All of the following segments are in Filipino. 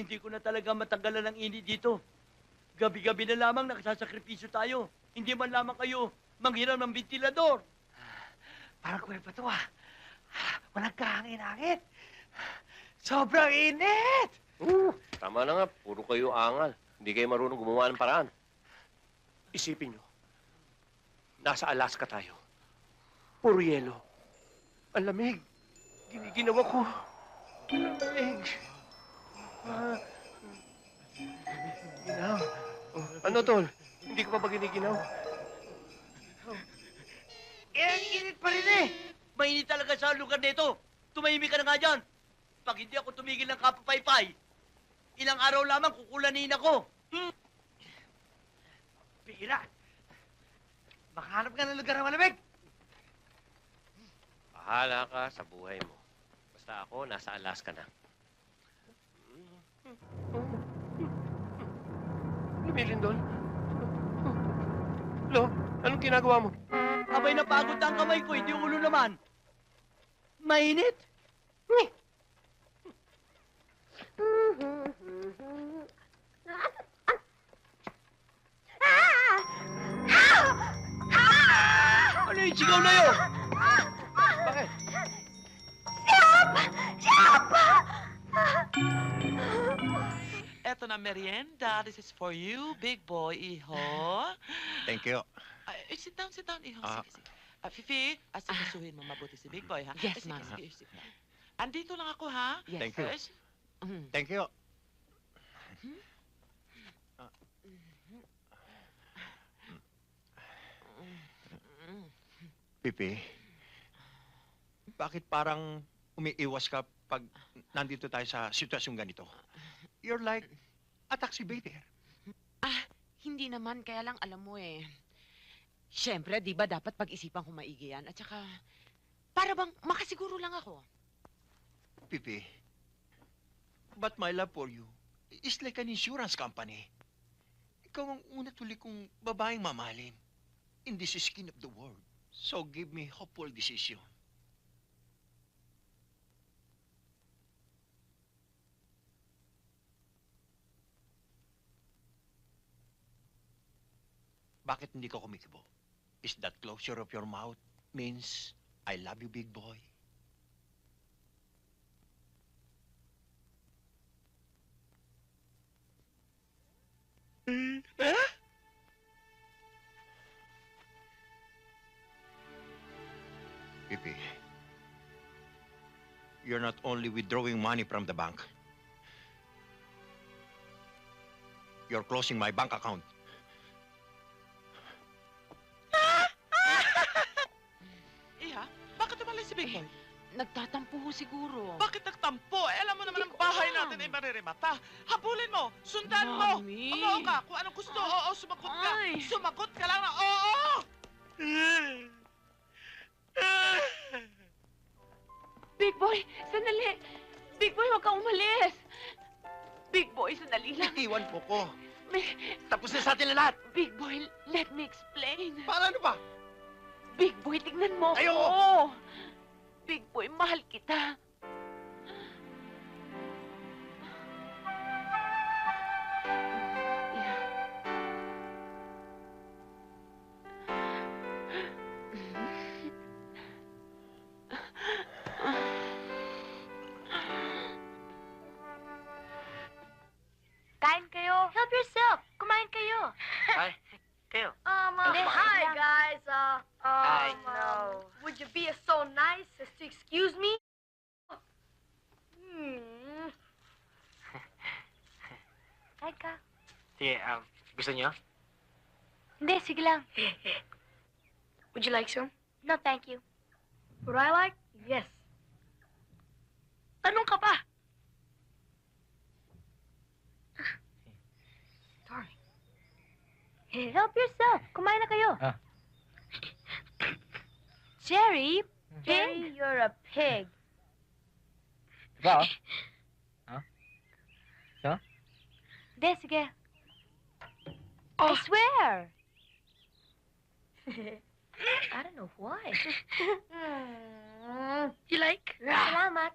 Hindi ko na talaga matanggalan ng init dito. Gabi-gabi na lamang nagsasakripisyo tayo. Hindi man lamang kayo manghiram ng ventilador. Parang kwento to Walang kahangin-hangin. Sobrang init! Tama na nga, puro kayo angal. Hindi kayo marunong gumawa ng paraan. Isipin nyo, nasa Alaska tayo. Puro yelo. Ang lamig. Giniginawa ko. Ang lamig. Ginaw. Ano, Tol? Hindi ko pa ba giniginaw? Ang init pa rin eh! Mainit talaga sa lugar nito. Tumahimik ka na nga dyan. Pag hindi ako tumigil ng kapapaypay, ilang araw lamang kukulanin ako. Bira! Makahanap ka ng lugar na malamig! Bahala ka sa buhay mo. Basta ako, nasa Alaska na. Lumilindol. Lo, anong ginagawa mo? Abay napagod na ang kamay ko, hindi ulo naman. Mainit? Ano yung sigaw na yun? Bakit? Eto na merienda. This is for you, big boy, iho. Thank you. Sit down, iho. Ah. Sige, sige. Fifi, asikasuhin mo mabuti si big boy, ha? Yes, Sige, ma'am. sige, sit down. Andito lang ako, ha? Yes, Thank you. Thank you. Pipi, bakit parang umiiwas ka pag nandito tayo sa sitwasyong ganito? You're like a taxi waiter. Hindi naman, kaya lang alam mo eh. Siyempre, di ba dapat pag-isipan kung maigi yan? At saka, para bang makasiguro lang ako. Pipi, but my love for you is like an insurance company. Ikaw ang una tuloy kong babaeng mamahalin in this skin of the world. So give me hopeful decision. Bakit hindi ka kumikibo? Is that closure of your mouth means I love you, big boy? Pipi, you're not only withdrawing money from the bank, you're closing my bank account. Iha, bakit umalis si big boy? Nagtatampo ho siguro. Bakit nagtampo? Alam mo naman Hindi ang ko bahay alam. natin ay maririmata. Habulin mo! Sundan mo! Mami. Umuo ka! Kung anong gusto, oo, sumagot ka! Ay. Sumagot ka lang na oo! Big boy, sandali! Big boy, huwag kang umalis! Big boy, sandali lang. Iwan mo ko. May- Tapos na sa atin na lahat. Big boy, let me explain. Para ano ba? Big boy, tignan mo Ayoko. ako. Big boy, mahal kita. Kain kayo. Help yourself. Kumain kayo. Ay, kayo. Hi, guys. Hi. No. Would you be so nice as to excuse me? Kain ka. Sige, gusto niyo? Hindi, sige lang. Would you like some? No, thank you. Would I like? Yes. Tanong ka pa. Darling. Help yourself. Kumain na kayo. Jerry, Jerry, you're a pig. Ba? Hindi, sige. I swear. I don't know why. You like? Salamat.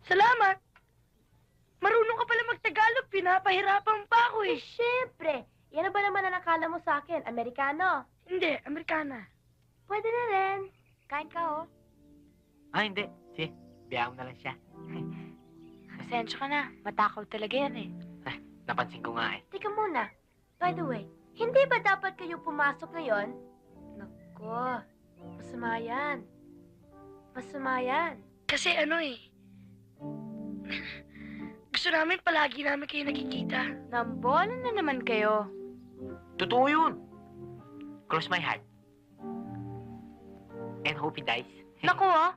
Salamat. Marunong ka pala magtagalog. Pinapahirapan pa ako eh. Siyempre. Yan na ba naman ang nakala mo sa akin? Amerikano? Hindi, Amerikana. Pwede na rin. Kain ka, oh. Hindi. Sige, biyaan mo na lang siya. Pasensya ka na. Matakaw talaga yan eh. Napansin ko nga eh. Teka muna. By the way, hindi ba dapat kayo pumasok ngayon? Nako, masama yan. Masama yan. Kasi ano eh, gusto namin palagi namin kayo nakikita. Nambola na naman kayo. Totoo yun. Cross my heart. And hope he dies. Naku, oh.